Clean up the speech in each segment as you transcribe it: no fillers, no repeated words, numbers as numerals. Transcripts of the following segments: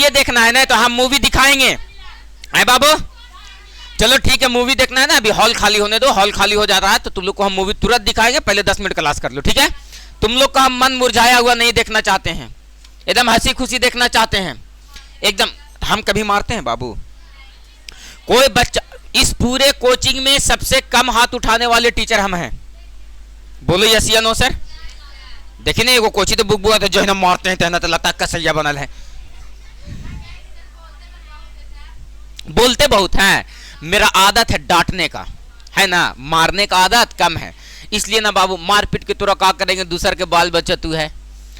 ये देखना है ना तो हम मूवी दिखाएंगे। है बाबू, चलो ठीक है, मूवी देखना है ना, अभी हॉल खाली होने दो। हॉल खाली हो जा रहा है तो तुम लोग को हम मूवी तुरंत दिखाएंगे, पहले 10 मिनट क्लास कर लो, ठीक है। तुम लोग का हम मन मुरझाया हुआ नहीं देखना चाहते हैं, एकदम हंसी खुशी देखना चाहते हैं एकदम। हम कभी मारते हैं बाबू? कोई बच्चा, इस पूरे कोचिंग में सबसे कम हाथ उठाने वाले टीचर हम हैं। बोलो यस या नो सर? देखिए ना, एगो कोची तो बुक बुआ तो जो है ना मारते हैं तो लगता है कसैया बनल है। बोलते बहुत हैं, मेरा आदत है डांटने का, है ना, मारने का आदत कम है। इसलिए ना बाबू, मारपीट के तुरा का करेंगे, दूसर के बाल बच्चा तू है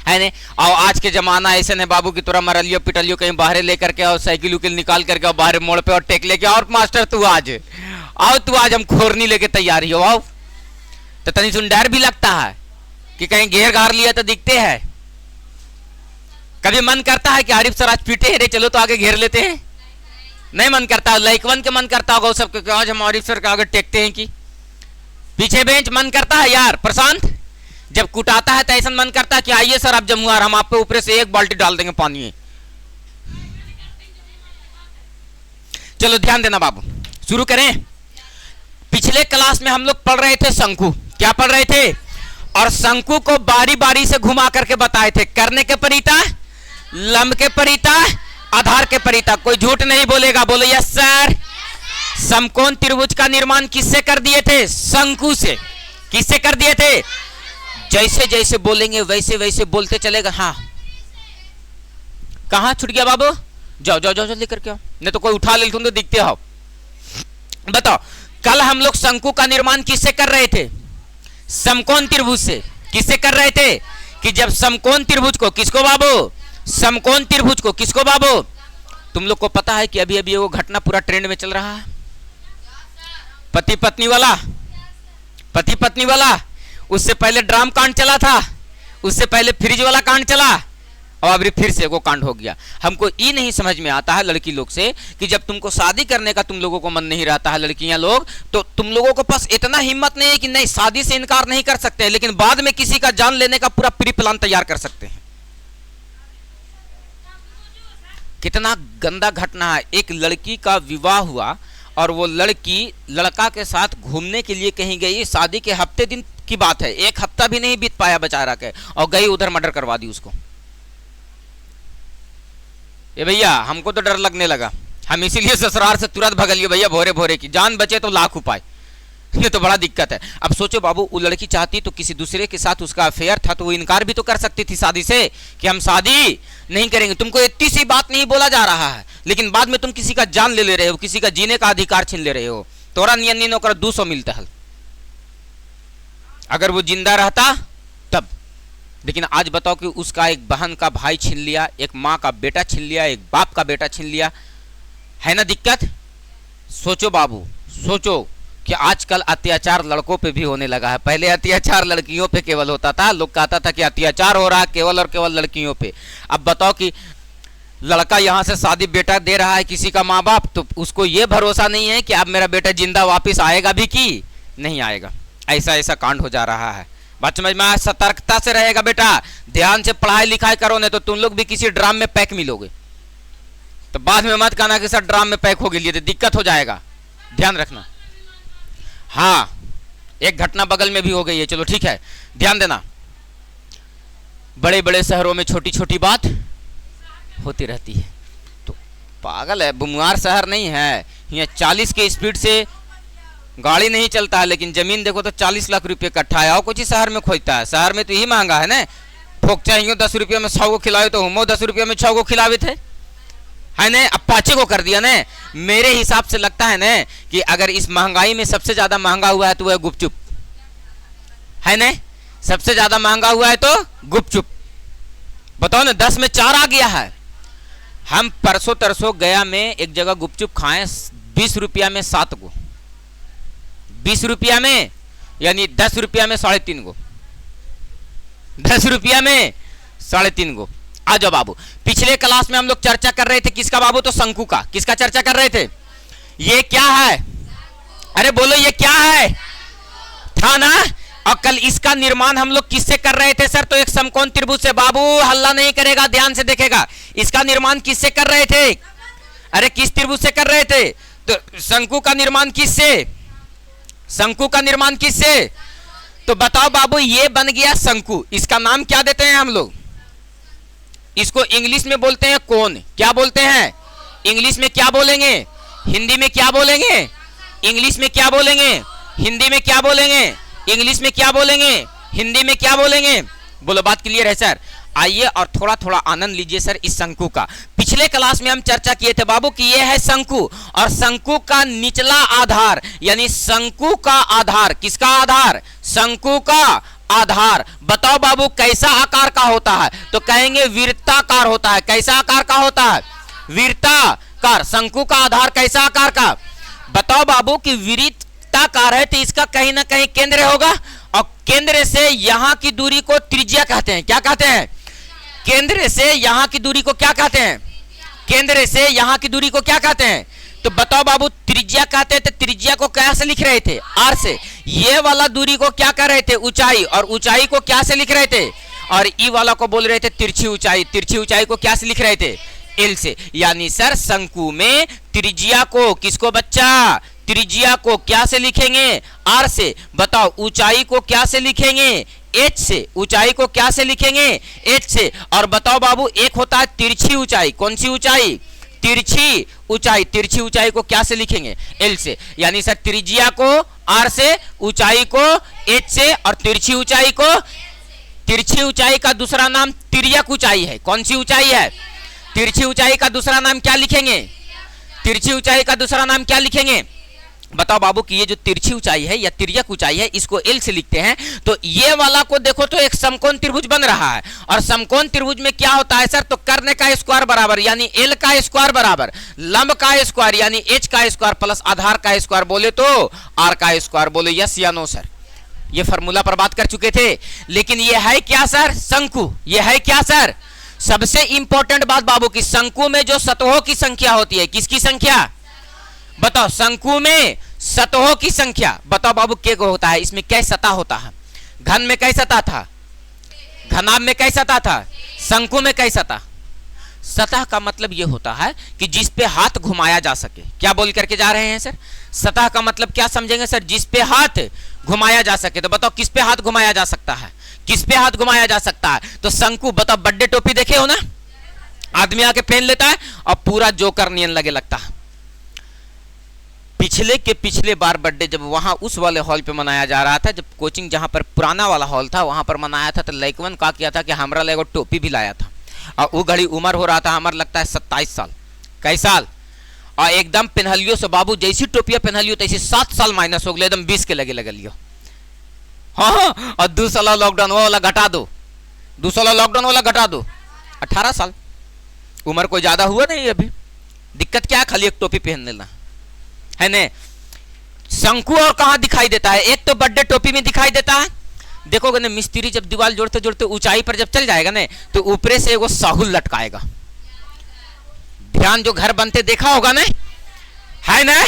नहीं। और आज के जमाना ऐसे ने बाबू की तुरा मरलियो पिटलियो कहीं बाहर लेकर के और साइकिल उकिल निकाल करके और बाहर मोड़ पे और टेक लेके, और मास्टर तू आज आओ, तू आज हम खोरनी लेके तैयारी हो आओ। तो तनी सुन डर भी लगता है कि कहीं घेर घार लिया तो दिखते हैं। कभी मन करता है कि आरिफ सर आज पीटे है रे, चलो तो आगे घेर लेते हैं? नहीं मन करता। लाइकवन के मन करता होगा सबके, आज हम आरिफ सर के आगे टेकते हैं कि पीछे बेंच। मन करता है यार प्रशांत, जब कुटाता है तो ऐसा मन करता है कि आइए सर आप जमुआर, हम आप पे ऊपर से एक बाल्टी डाल देंगे पानी में। चलो ध्यान देना बाबू, शुरू करें। पिछले क्लास में हम लोग पढ़ रहे थे शंकु। क्या पढ़ रहे थे? और शंकु को बारी बारी से घुमा करके बताए थे, करने के परिता, लंब के परिता, आधार के परिता। कोई झूठ नहीं बोलेगा, बोलो यस सर। समकोण त्रिभुज का निर्माण किससे कर दिए थे? शंकु से। किससे कर दिए थे? जैसे जैसे बोलेंगे वैसे वैसे बोलते चलेगा। हाँ, कहां छूट गया बाबू? जाओ जाओ जाओ जल्दी करके आओ, नहीं तो कोई उठा ले तुम तो दिखते हो। बताओ, कल हम लोग शंकु का निर्माण किससे कर रहे थे? समकोण त्रिभुज से। किससे कर रहे थे? कि जब समकोण त्रिभुज को, किसको बाबू? समकोण त्रिभुज को, किसको बाबू? तुम लोग को पता है कि अभी अभी वो घटना पूरा ट्रेंड में चल रहा है, पति पत्नी वाला। पति पत्नी वाला, उससे पहले ड्राम कांड चला था, उससे पहले फ्रिज वाला कांड चला, और अभी फिर से वो कांड हो गया। हमको ये नहीं समझ में आता है लड़की लोग से कि जब तुमको शादी करने का तुम लोगों को मन नहीं रहता है लड़कियां लोग, तो तुम लोगों को पास इतना हिम्मत नहीं है कि नहीं शादी से इनकार नहीं कर सकते हैं, लेकिन बाद में किसी का जान लेने का पूरा प्री प्लान तैयार कर सकते हैं। कितना गंदा घटना है। एक लड़की का विवाह हुआ और वो लड़की लड़का के साथ घूमने के लिए कहीं गई, शादी के हफ्ते दिन की बात है, एक हफ्ता भी नहीं बीत पाया बेचारा के, और गई उधर मर्डर करवा दी उसको। ये भैया हमको तो डर लगने लगा, हम इसीलिए ससुराल से तुरंत भगलिए भैया, भोरे भोरे की जान बचे तो लाख उपाय। ये तो बड़ा दिक्कत है। अब सोचो बाबू, वो लड़की चाहती तो किसी दूसरे के साथ उसका अफेयर था तो वो इनकार भी तो कर सकती थी शादी से, कि हम शादी नहीं करेंगे। तुमको इतनी सी बात नहीं बोला जा रहा है, लेकिन बाद में तुम किसी का जान ले रहे हो, किसी का जीने का अधिकार छीन ले रहे हो। तोरा नियन नहीं नौकर 200 मिलता है अगर वो जिंदा रहता तब। लेकिन आज बताओ कि उसका एक बहन का भाई छीन लिया, एक माँ का बेटा छीन लिया, एक बाप का बेटा छीन लिया, है ना दिक्कत। सोचो बाबू, सोचो कि आजकल अत्याचार लड़कों पे भी होने लगा है। पहले अत्याचार लड़कियों पे केवल होता था, लोग कहता था कि अत्याचार हो रहा है केवल और केवल लड़कियों पे। अब बताओ कि लड़का यहाँ से शादी बेटा दे रहा है किसी का माँ बाप, तो उसको ये भरोसा नहीं है कि अब मेरा बेटा जिंदा वापस आएगा भी कि नहीं आएगा। ऐसा ऐसा कांड हो जा रहा है। बात समझ में? सतर्कता से रहेगा बेटा, ध्यान से पढ़ाई लिखाई करो, नहीं तो तुम लोग भी किसी ड्राम में पैक मिलोगे। तो बाद में मत कहना कि सर ड्राम में पैक हो गई, तो दिक्कत हो जाएगा, ध्यान रखना। हाँ, एक घटना बगल में भी हो गई है, चलो ठीक है, ध्यान देना। बड़े बड़े शहरों में छोटी छोटी बात होती रहती है। तो पागल है, बुमुआर शहर नहीं है, यहाँ 40 के स्पीड से गाड़ी नहीं चलता है, लेकिन जमीन देखो तो 40 लाख रुपये कट्ठा है। और कुछ ही शहर में खोजता है, शहर में तो यही महंगा है ना। ठोक चाहिए 10 रुपये में 100 को खिलावे, तो हम 10 रुपये में 6 को खिलावे थे, है ना। अब 5 को कर दिया ना। मेरे हिसाब से लगता है ना कि अगर इस महंगाई में सबसे ज्यादा महंगा हुआ है तो वह गुपचुप है ना। सबसे ज्यादा महंगा हुआ है तो गुपचुप। बताओ ना, 10 में 4 आ गया है। हम परसों तरसों गया में एक जगह गुपचुप खाएं 20 रुपया में 7 गो, 20 रुपया में, यानी 10 रुपया में 3.5 गो, 10 रुपया में 3.5 गो। आ जाओ बाबू, पिछले क्लास में हम लोग चर्चा कर रहे थे किसका बाबू? तो शंकु का। किसका चर्चा कर रहे थे? ये क्या है? अरे बोलो, ये क्या है? था ना। और कल इसका निर्माण हम लोग किससे कर रहे थे सर? तो एक समकोण त्रिभुज से। बाबू हल्ला नहीं करेगा, ध्यान से देखेगा। इसका निर्माण किससे कर रहे थे? अरे किस त्रिभुज से कर रहे थे? तो शंकु का निर्माण किससे? शंकु का निर्माण किससे? तो बताओ बाबू, ये बन गया शंकु। इसका नाम क्या देते हैं हम लोग? इसको इंग्लिश में बोलते हैं कोन। क्या बोलते हैं? इंग्लिश में क्या बोलेंगे? हिंदी में क्या बोलेंगे? इंग्लिश में क्या बोलेंगे? हिंदी में क्या बोलेंगे? इंग्लिश में क्या बोलेंगे? हिंदी में क्या बोलेंगे? बोलो, बात क्लियर है सर? आइए और थोड़ा थोड़ा आनंद लीजिए सर इस शंकु का। पिछले क्लास में हम चर्चा किए थे बाबू कि यह है शंकु, और शंकु का निचला आधार यानी शंकु का आधार, किसका आधार? शंकु का आधार। बताओ बाबू कैसा आकार का होता है? तो कहेंगे वृत्ताकार होता है। कैसा आकार का होता है? वृत्ताकार। शंकु का आधार कैसा आकार का? बताओ बाबू कि वृत्ताकार है तो इसका कहीं ना कहीं केंद्र होगा, और केंद्र से यहां की दूरी को त्रिज्या कहते हैं। क्या कहते हैं? केंद्र से यहां की दूरी को क्या कहते हैं? केंद्र से यहां की दूरी को क्या कहते हैं? तो बताओ बाबू, त्रिज्या कहते हैं। तो त्रिज्या को क्या से लिख रहे थे? आर से। ये वाला दूरी को क्या कर रहे थे? ऊंचाई। और ऊंचाई को क्या से लिख रहे थे? और ई वाला को बोल रहे थे तिरछी ऊंचाई। तिरछी ऊंचाई को क्या से लिख रहे थे? एल से। यानी सर शंकु में त्रिज्या को, किसको बच्चा? त्रिज्या को क्या से लिखेंगे? आर से। बताओ ऊंचाई को क्या से लिखेंगे? एच से। ऊंचाई को क्या से लिखेंगे? एच से। और बताओ बाबू, एक होता है तिरछी ऊंचाई। कौन सी ऊंचाई? तिरछी ऊंचाई। तिरछी ऊंचाई को क्या से लिखेंगे? एल से। यानी सर त्रिज्या को आर से, ऊंचाई को एच से, और तिरछी ऊंचाई को, तिरछी ऊंचाई का दूसरा नाम तिर्यक ऊंचाई है। कौन सी ऊंचाई है? तिरछी ऊंचाई का दूसरा नाम क्या लिखेंगे? तिरछी ऊंचाई का दूसरा नाम क्या लिखेंगे? बताओ बाबू कि ये जो तिरछी ऊंचाई है या तिर्यक ऊंचाई है, इसको एल से लिखते हैं। तो ये वाला को देखो तो एक समकोण त्रिभुज बन रहा है, और समकोण त्रिभुज में क्या होता है सर? तो कर्ण का स्क्वायर बराबर यानी एल का स्क्वायर बराबर लंब का स्क्वायर यानी एच का स्क्वायर प्लस आधार का स्क्वायर बोले तो आर का स्क्वायर। बोले यस या नो सर? ये फॉर्मूला पर बात कर चुके थे। लेकिन ये है क्या सर? शंकु। ये है क्या सर? सबसे इंपॉर्टेंट बात बाबू की शंकु में जो सतहों की संख्या होती है, किसकी संख्या? बताओ, शंकु में सतहों की संख्या। बताओ बाबू क्या होता है? इसमें कै सतह होता है? घन में कै सतह था? घनाभ में कै सतह था? शंकु में कै सतह? सतह का मतलब यह होता है कि जिस पे हाथ घुमाया जा सके। क्या बोल करके जा रहे हैं सर? सतह का मतलब क्या समझेंगे सर? जिस पे हाथ घुमाया जा सके। तो बताओ किस पे हाथ घुमाया जा सकता है? किस पे हाथ घुमाया जा सकता है? तो शंकु। बताओ, बर्थडे टोपी देखे हो ना? आदमी आके पहन लेता है और पूरा जोकर नियन लगे लगता है। पिछले बार बर्थडे जब वहां उस वाले हॉल पे मनाया जा रहा था, जब कोचिंग जहां पर पुराना वाला हॉल था वहां पर मनाया था, तो लड़कवन का किया था कि हमरा ले टोपी भी लाया था, और वो घड़ी उम्र हो रहा था हमारा लगता है 27 साल। कई साल? और एकदम पहनलियो से बाबू, जैसी टोपिया पहनलियो तैसे 7 साल माइनस हो गए, एकदम 20 के लगे लगलियो। हाँ, और 2 साल लॉकडाउन वाला घटा दो, 2 साल लॉकडाउन वाला घटा दो, 18 साल। उम्र कोई ज्यादा हुआ नहीं अभी। दिक्कत क्या है? खाली एक टोपी पहन लेना है ने। शंकु और कहां दिखाई देता है? एक तो बर्थडे टोपी में दिखाई देता है। देखोगे ना, मिस्त्री जब दीवार जोड़ते जोड़ते ऊंचाई पर जब चल जाएगा ना, तो ऊपरे से वो साहुल लटकाएगा। ध्यान, जो घर बनते देखा होगा ना, है ना,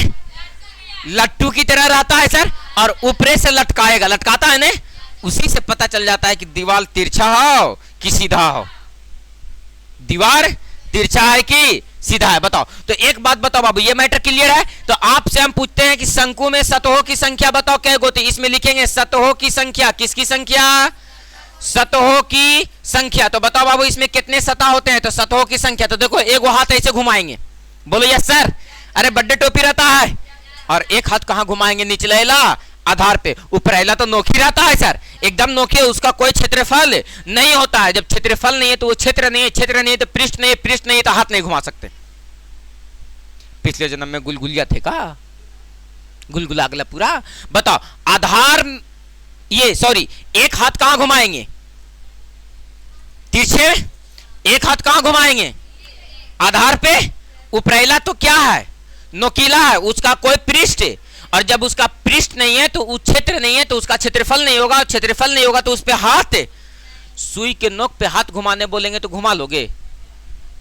लट्टू की तरह रहता है सर, और ऊपरे से लटकाएगा, लटकाता है ना। उसी से पता चल जाता है कि दीवार तिरछा हो कि सीधा हो, दीवार तिरछा है कि सीधा है। बताओ, तो एक बात बताओ बाबू, ये मैटर क्लियर है? तो आपसे हम पूछते हैं कि शंकु में सतहों की संख्या बताओ क्या होती? इसमें लिखेंगे सतहों की संख्या। किसकी संख्या? सतहों की संख्या। तो बताओ बाबू इसमें कितने सतह होते हैं? तो सतहों की संख्या। तो देखो, एक हाथ ऐसे घुमाएंगे, बोलो यस सर। अरे बर्थडे टोपी रहता है, और एक हाथ कहां घुमाएंगे? निचलेला आधार पे। ऊपरेला तो नोखी रहता है सर, एकदम नोखी, उसका कोई क्षेत्रफल नहीं होता है। जब क्षेत्रफल नहीं है तो वो क्षेत्र नहीं है, क्षेत्र नहीं है तो पृष्ठ नहीं है, पृष्ठ नहीं है तो हाथ नहीं घुमा सकते। पिछले जन्म में गुलगुलिया थे का? गुलगुला गला पूरा। बताओ, आधार ये सॉरी, एक हाथ कहां घुमाएंगे? तिरछे। एक हाथ कहां घुमाएंगे? आधार पे। ऊपरेला तो क्या है? नोकीला है, उसका कोई पृष्ठ, और जब उसका पृष्ठ नहीं है तो उस क्षेत्र नहीं है तो उसका क्षेत्रफल नहीं होगा, और क्षेत्रफल नहीं होगा तो उस पे हाथ, सुई के नोक पे हाथ घुमाने बोलेंगे तो घुमा लोगे,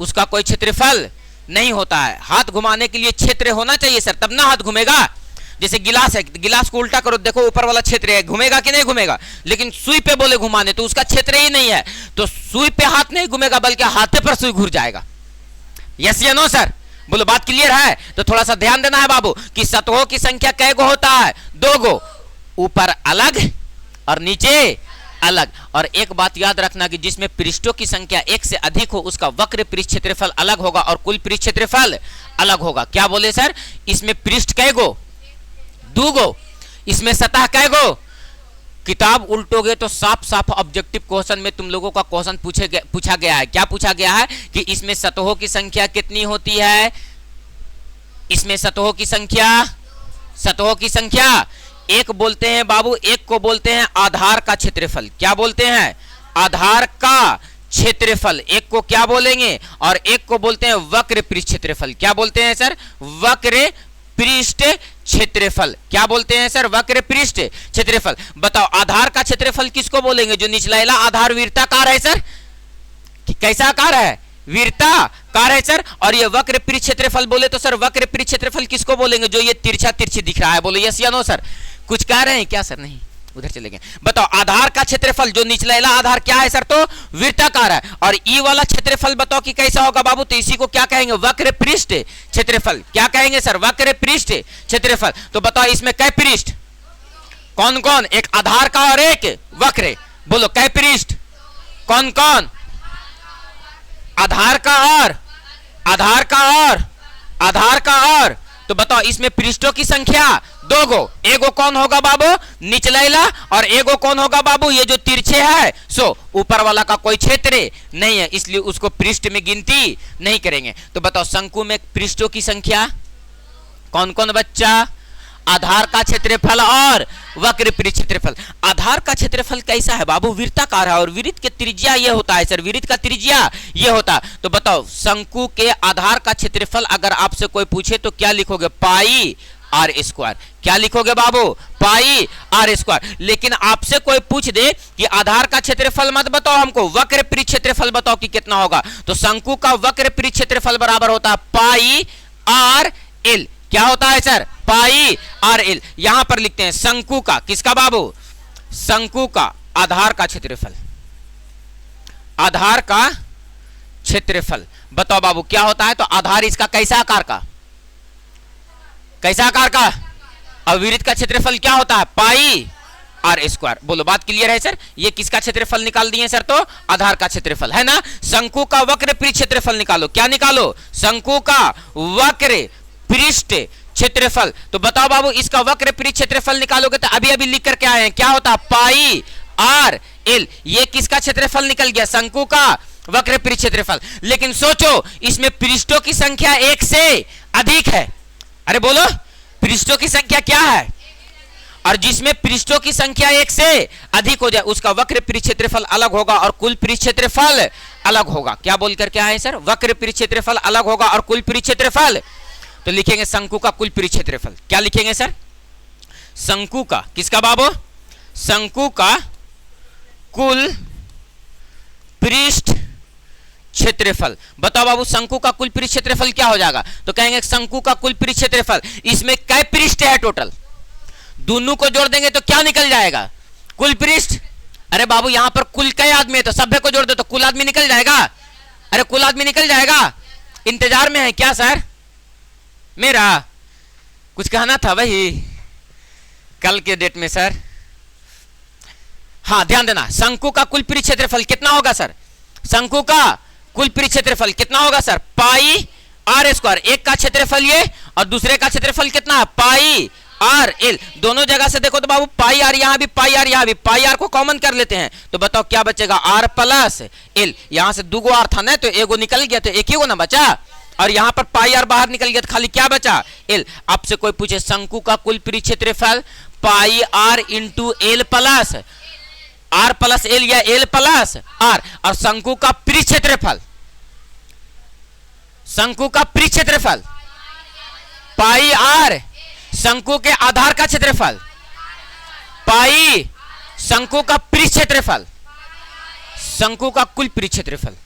उसका कोई क्षेत्रफल नहीं होता है। हाथ घुमाने के लिए क्षेत्र होना चाहिए सर, तब ना हाथ घूमेगा। जैसे गिलास है, गिलास को उल्टा करो, देखो ऊपर वाला क्षेत्र है, घूमेगा कि नहीं घूमेगा? लेकिन सुई पे बोले घुमाने तो उसका क्षेत्र ही नहीं है, तो सुई पे हाथ नहीं घूमेगा बल्कि हाथे पर सुई घूर जाएगा। यस या नो सर? बोलो बात क्लियर है? तो थोड़ा सा ध्यान देना है बाबू कि सतहों की संख्या कै गो होता है? 2 गो, ऊपर अलग और नीचे अलग। और एक बात याद रखना कि जिसमें पृष्ठों की संख्या 1 से अधिक हो उसका वक्र पृष्ठ क्षेत्रफल अलग होगा और कुल पृष्ठ क्षेत्रफल अलग होगा। क्या बोले सर? इसमें पृष्ठ कै गो? 2 गो। इसमें सतह कै गो? किताब उल्टोगे तो साफ साफ ऑब्जेक्टिव क्वेश्चन में तुम लोगों का क्वेश्चन पूछा गया है। क्या पूछा गया है कि इसमें सतहों की संख्या कितनी होती है? इसमें सतहों की संख्या एक बोलते हैं बाबू, एक को बोलते हैं आधार का क्षेत्रफल। क्या बोलते हैं? आधार का क्षेत्रफल। एक को क्या बोलेंगे? और एक को बोलते हैं वक्र पृष्ठ क्षेत्रफल। क्या बोलते हैं सर? वक्र पृष्ठ क्षेत्रफल। क्या बोलते हैं सर? वक्र पृष्ठ क्षेत्रफल। बताओ आधार का क्षेत्रफल किसको बोलेंगे? जो निचला आधार वृत्ताकार है सर। कैसा आकार है? वृत्ताकार है सर। और ये वक्र पृष्ठ क्षेत्रफल बोले तो सर वक्र पृष्ठ क्षेत्रफल किसको बोलेंगे? जो ये तिरछा तिरछी दिख रहा है। बोलो यस या नो सर? कुछ कह रहे हैं क्या सर? नहीं, उधर चले गए। बताओ आधार का क्षेत्रफल जो निचला आधार क्या है सर? तो वृत्ताकार है। और ई वाला क्षेत्रफल बताओ कि कैसा होगा बाबू? तो इसी को क्या कहेंगे? वक्र पृष्ठ क्षेत्रफल। क्या कहेंगे सर? वक्र पृष्ठ क्षेत्रफल। तो बताओ इसमें कै पृष्ठ? कौन कौन? एक आधार का और एक वक्र। बोलो कै पृष्ठ? कौन कौन? आधार का और आधार का और। तो बताओ इसमें पृष्ठों की संख्या 2 गो। एगो कौन होगा बाबू? निचला। और एगो कौन होगा बाबू? ये जो तिरछे है। सो ऊपर वाला का कोई क्षेत्र नहीं है, इसलिए उसको पृष्ठ में गिनती नहीं करेंगे। तो बताओ शंकु में पृष्ठों की संख्या कौन कौन बच्चा? आधार का क्षेत्रफल और वक्र पृष्ठ क्षेत्रफल। आधार का क्षेत्रफल कैसा है बाबू? वृत्ताकार है और वृत्त के त्रिज्या ये होता है सर। वृत्त का त्रिज्या ये होता है। तो बताओ शंकु के आधार का क्षेत्रफल अगर आपसे कोई पूछे तो क्या लिखोगे? पाई आर स्क्वायर। क्या लिखोगे बाबू? पाई आर स्क्वायर। लेकिन आपसे कोई पूछ दे कि आधार का क्षेत्रफल मत बताओ हमको, वक्र पृष्ठ क्षेत्रफल बताओ कि कितना होगा। तो शंकु का वक्र पृष्ठ क्षेत्रफल बराबर होता है पाई आर एल। क्या होता है सर? पाई आर एल। यहां पर लिखते हैं शंकु का, किसका बाबू? शंकु का आधार का क्षेत्रफल। आधार का क्षेत्रफल बताओ बाबू क्या होता है? तो आधार इसका कैसा आकार का? कैसा आकार का? और वृत्त का क्षेत्रफल क्या होता है? पाई आर स्क्वायर। बोलो बात क्लियर है सर? ये किसका क्षेत्रफल निकाल दिए सर? तो आधार का क्षेत्रफल है ना। शंकु का वक्र पृष्ठ क्षेत्रफल निकालो। क्या निकालो? शंकु का वक्र पृष्ठ क्षेत्रफल। तो बताओ बाबू इसका वक्र पृष्ठ क्षेत्रफल निकालोगे तो अभी अभी लिख करके आए हैं, क्या होता है? पाई आर एल। ये किसका क्षेत्रफल निकल गया? शंकु का वक्र पृष्ठ क्षेत्रफल। लेकिन सोचो इसमें पृष्ठों की संख्या 1 से अधिक है। अरे बोलो पृष्ठों की संख्या क्या है? और जिसमें पृष्ठों की संख्या 1 से अधिक हो जाए उसका वक्र पृष्ठ क्षेत्रफल अलग होगा और कुल पृष्ठ क्षेत्रफल अलग होगा। क्या बोल करके आए सर? वक्र पृष्ठ क्षेत्रफल अलग होगा और कुल पृष्ठ क्षेत्रफल। तो लिखेंगे शंकु का कुल पृष्ठ क्षेत्रफल। क्या लिखेंगे सर? शंकु का, किसका बाबू? शंकु का कुल पृष्ठ क्षेत्रफल। बताओ बाबू शंकु का कुल पृष्ठ क्षेत्रफल क्या हो जाएगा? तो कहेंगे शंकु का कुल पृष्ठ क्षेत्रफल। इसमें कै पृष्ठ है टोटल? दोनों को जोड़ देंगे तो क्या निकल जाएगा? कुल पृष्ठ। अरे बाबू यहां पर कुल कै आदमी है? तो सभ्य को जोड़ दो तो कुल आदमी निकल जाएगा। अरे कुल आदमी निकल जाएगा। इंतजार में है क्या सर? मेरा कुछ कहना था वही कल के डेट में सर। हाँ ध्यान देना, शंकु का कुल पृष्ठ क्षेत्रफल कितना होगा सर? शंकु का कुल पृष्ठ क्षेत्रफल कितना होगा सर? पाई आर स्क्वायर। एक का क्षेत्रफल ये और दूसरे का क्षेत्रफल कितना है? पाई आर एल। दोनों जगह से देखो तो बाबू पाई आर, यहां भी पाई आर, यहां भी पाई आर को कॉमन कर लेते हैं तो बताओ क्या बचेगा? R plus L. यहां से 2 गो आर था ना तो एगो निकल गया तो एक ही गो ना बचा। और यहां पर पाई आर बाहर निकल गया तो खाली क्या बचा? एल। आपसे कोई पूछे शंकु का कुल पृष्ठ क्षेत्रफल pi r into l plus r plus l या एल प्लस आर। और शंकु का पृष्ठ क्षेत्रफल, शंकु का पृष्ठ क्षेत्रफल पाई आर। शंकु के आधार का क्षेत्रफल पाई। शंकु का पृष्ठ क्षेत्रफल, शंकु का कुल पृष्ठ क्षेत्रफल।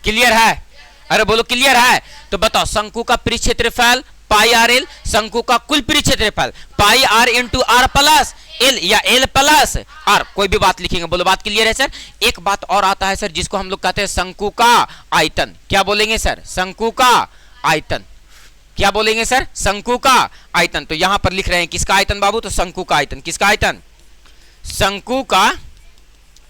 क्लियर है? अरे बोलो क्लियर है? तो बताओ शंकु का पृष्ठ क्षेत्रफल पाई आर एल शंकु का कुल पृष्ठ क्षेत्रफल, pi r into r plus l या एल प्लस आर, कोई भी बात लिखेंगे। बोलो बात क्लियर है सर। एक बात और आता है सर जिसको हम लोग कहते हैं शंकु का आयतन। क्या बोलेंगे सर? शंकु का आयतन। क्या बोलेंगे सर? शंकु का आयतन। तो यहां पर लिख रहे हैं किसका आयतन बाबू? तो शंकु का आयतन। किसका आयतन? शंकु का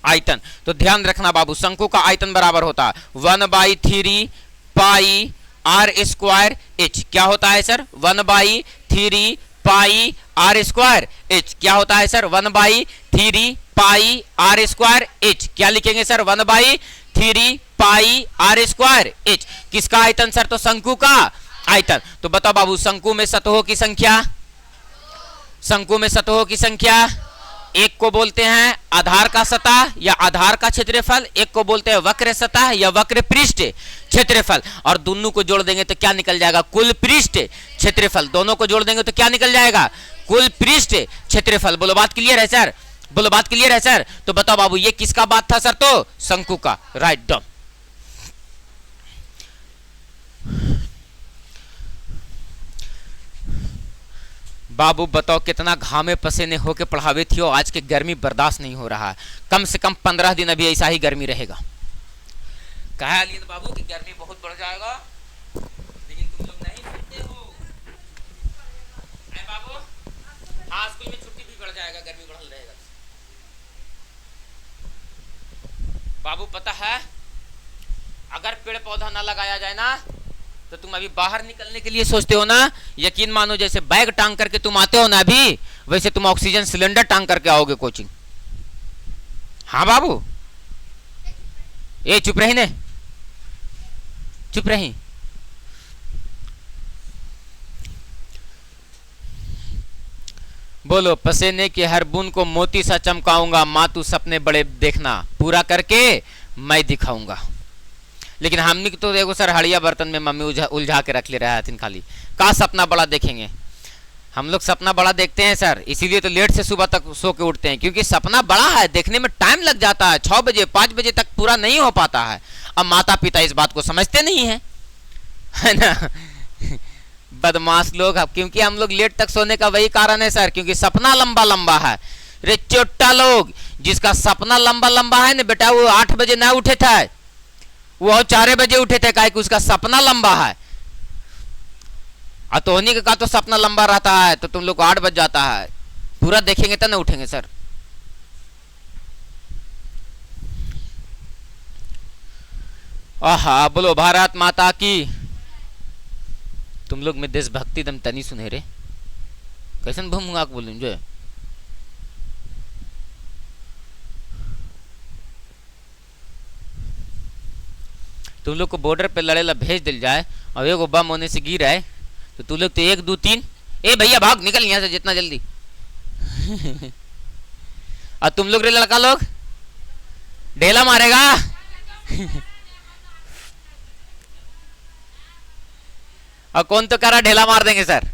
आयतन। तो ध्यान रखना बाबू, शंकु का आयतन बराबर होता है 1/3 पाई आर स्क्वायर एच। क्या होता है sir? 1/3 pi R square H. क्या होता है sir? 1/3 pi R square H. क्या लिखेंगे sir? 1/3 pi R square H. किसका आयतन सर? तो शंकु का आयतन। तो बताओ बाबू, शंकु में सतहों की संख्या, शंकु में सतहों की संख्या, एक को बोलते हैं आधार का सतह या आधार का क्षेत्रफल, एक को बोलते हैं वक्र सतह या वक्र पृष्ठ क्षेत्रफल, और दोनों को जोड़ देंगे तो क्या निकल जाएगा? कुल पृष्ठ क्षेत्रफल। दोनों को जोड़ देंगे तो क्या निकल जाएगा? कुल पृष्ठ क्षेत्रफल। बोलो बात क्लियर है सर? बोलो बात क्लियर है सर? तो बताओ बाबू, ये किसका बात था सर? तो शंकु का। Write down. बाबू बताओ कितना घामे पसीने होके पढ़ावे थी, आज के गर्मी बर्दाश्त नहीं हो रहा है। कम से कम 15 दिन अभी ऐसा ही गर्मी रहेगा। कहा अलीन बाबू कि गर्मी बहुत बढ़ जाएगा, लेकिन तुम लोग नहीं सुनते हो। है बाबू? हाँ, स्कूल में छुट्टी भी बढ़ जाएगा, गर्मी बढ़ रहेगा। बाबू पता है, अगर पेड़ पौधा ना लगाया जाए ना तो तुम अभी बाहर निकलने के लिए सोचते हो ना, यकीन मानो जैसे बैग टांग करके तुम आते हो ना अभी, वैसे तुम ऑक्सीजन सिलेंडर टांग करके आओगे कोचिंग। हाँ बाबू, ए चुप रही ने, चुप रही। बोलो, पसीने की हर बूंद को मोती सा चमकाऊंगा, माँ तू सपने बड़े देखना, पूरा करके मैं दिखाऊंगा। लेकिन हमने तो देखो सर, हड़िया बर्तन में मम्मी उलझा के रख ले रहा है खाली। का सपना बड़ा देखेंगे हम लोग? सपना बड़ा देखते हैं सर, इसीलिए तो लेट से सुबह तक सो के उठते हैं, क्योंकि सपना बड़ा है, देखने में टाइम लग जाता है, 6 बजे 5 बजे तक पूरा नहीं हो पाता है। अब माता पिता इस बात को समझते नहीं है ना बदमाश लोग। क्योंकि हम लोग लेट तक सोने का वही कारण है सर, क्योंकि सपना लंबा लंबा है। रे चोट्टा लोग, जिसका सपना लंबा लंबा है ना बेटा, वो 8 बजे ना उठे थे, वो 4 बजे उठे थे, काहे कि उसका सपना लंबा है। अतोहनी का तो सपना लंबा रहता है, तो तुम लोग को 8 बज जाता है। पूरा देखेंगे तब ना उठेंगे सर। आहा, बोलो भारत माता की। तुम लोग में देशभक्ति दम तनी सुने रे, कैसन भूमुआ बोलूं जो। तुम लोग को बॉर्डर पे लड़े ला भेज दिल जाए और एगो बम होने से गिर आए तो तुम लोग तो 1 2 3 ए भैया भाग निकल यहाँ से जितना जल्दी और तुम लोग रे लड़का लोग ढेला मारेगा और कौन तो करा ढेला मार देंगे सर।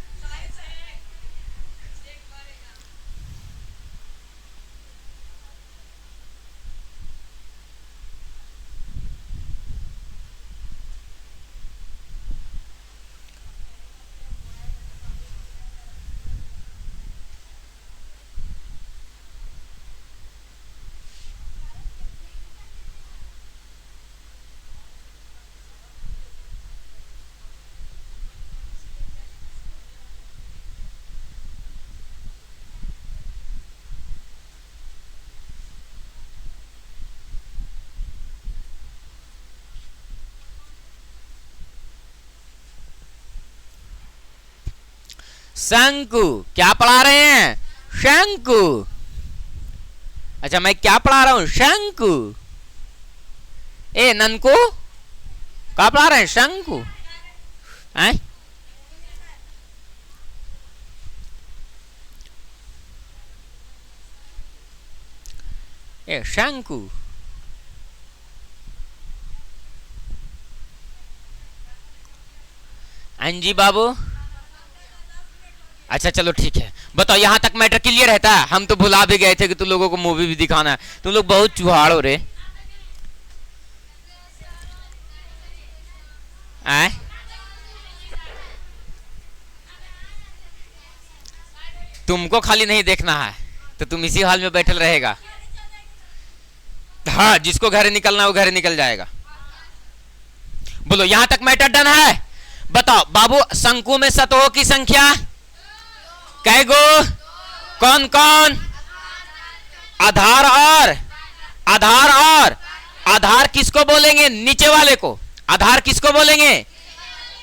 शंकु क्या पढ़ा रहे हैं? शंकु। अच्छा, मैं क्या पढ़ा रहा हूं? शंकु। ए ननकू, क्या पढ़ा रहे हैं? शंकु। ए शंकु। अंजी बाबू, अच्छा चलो ठीक है, बताओ यहाँ तक मैटर क्लियर रहता है? हम तो भुला भी गए थे कि तुम लोगों को मूवी भी दिखाना है। तुम लोग बहुत चुहाड़ हो रे। तुमको खाली नहीं देखना है तो तुम इसी हाल में बैठल रहेगा। हाँ, जिसको घर निकलना वो घर निकल जाएगा। बोलो यहां तक मैटर डन है। बताओ बाबू, शंकु में सतहों की संख्या कै गो? कौन कौन? आधार और आधार किसको बोलेंगे? नीचे वाले को। आधार किसको बोलेंगे?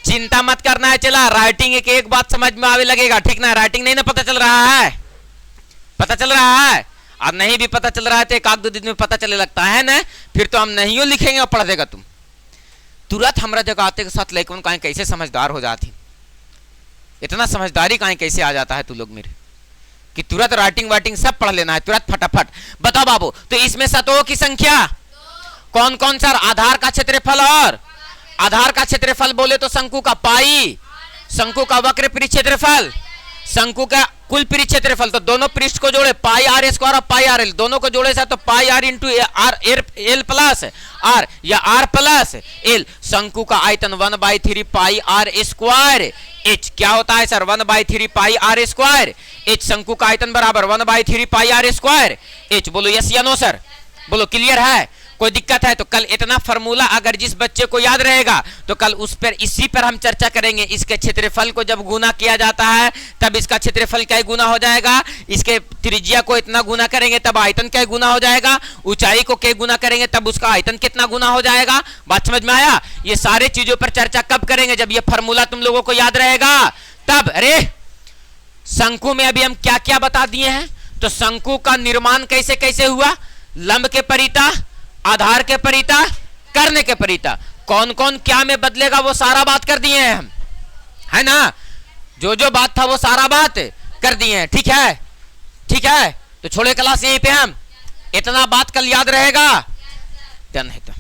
चिंता मत करना है, चला राइटिंग एक बात समझ में आवे लगेगा, ठीक ना? राइटिंग नहीं ना पता चल रहा है? पता चल रहा है? और नहीं भी पता चल रहा है तो एक आध दो दिन में पता चलने लगता है ना, फिर तो हम नहीं लिखेंगे और पढ़ देगा तुम। तुरंत हमरा जगह आते के साथ लेकिन कहीं कैसे समझदार हो जाती, इतना समझदारी कहीं कैसे आ जाता है तू लोग मेरे, कि तुरंत राइटिंग वाइटिंग सब पढ़ लेना है तुरंत फटाफट। बताओ बाबू, तो इसमें सतहों की संख्या कौन कौन सा? आधार का क्षेत्रफल और आधार का क्षेत्रफल बोले तो शंकु का पाई, शंकु का वक्र पृष्ठ क्षेत्रफल, शंकु का कुल पृष्ठ क्षेत्रफल, तो दोनों पृष्ठ को जोड़े पाई आर स्क्वायर और पाई आर एल, दोनों को जोड़े से तो pi r into r l plus r या आर प्लस एल। शंकु का आयतन 1/3 पाई आर स्क्वायर एच क्या होता है sir? 1/3 pi R square H. शंकु का आयतन बराबर 1/3 पाई आर स्क्वायर एच। बोलो यस या नो सर? बोलो क्लियर है? कोई दिक्कत है तो कल इतना फार्मूला अगर जिस बच्चे को याद रहेगा तो कल उस पर इसी पर हम चर्चा करेंगे। इसके क्षेत्रफल को जब गुना किया जाता है तब इसका क्षेत्रफल क्या गुना हो जाएगा, इसके त्रिज्या को इतना गुना करेंगे तब आयतन क्या गुना हो जाएगा, ऊंचाई को क्या गुना करेंगे तब उसका आयतन कितना गुना हो जाएगा। बात समझ में आया? ये सारे चीजों पर चर्चा कब करेंगे? जब ये फार्मूला तुम लोगों को याद रहेगा तब। अरे शंकु में अभी हम क्या क्या बता दिए हैं, तो शंकु का निर्माण कैसे कैसे हुआ? लंब के परिता, आधार के परिता, कर्ण के परिता, कौन कौन क्या में बदलेगा वो सारा बात कर दिए हैं हम, है ना? जो जो बात था वो सारा बात कर दिए हैं, ठीक है? ठीक है, तो छोड़े क्लास यहीं पे हम, इतना बात कल याद रहेगा। डन है तो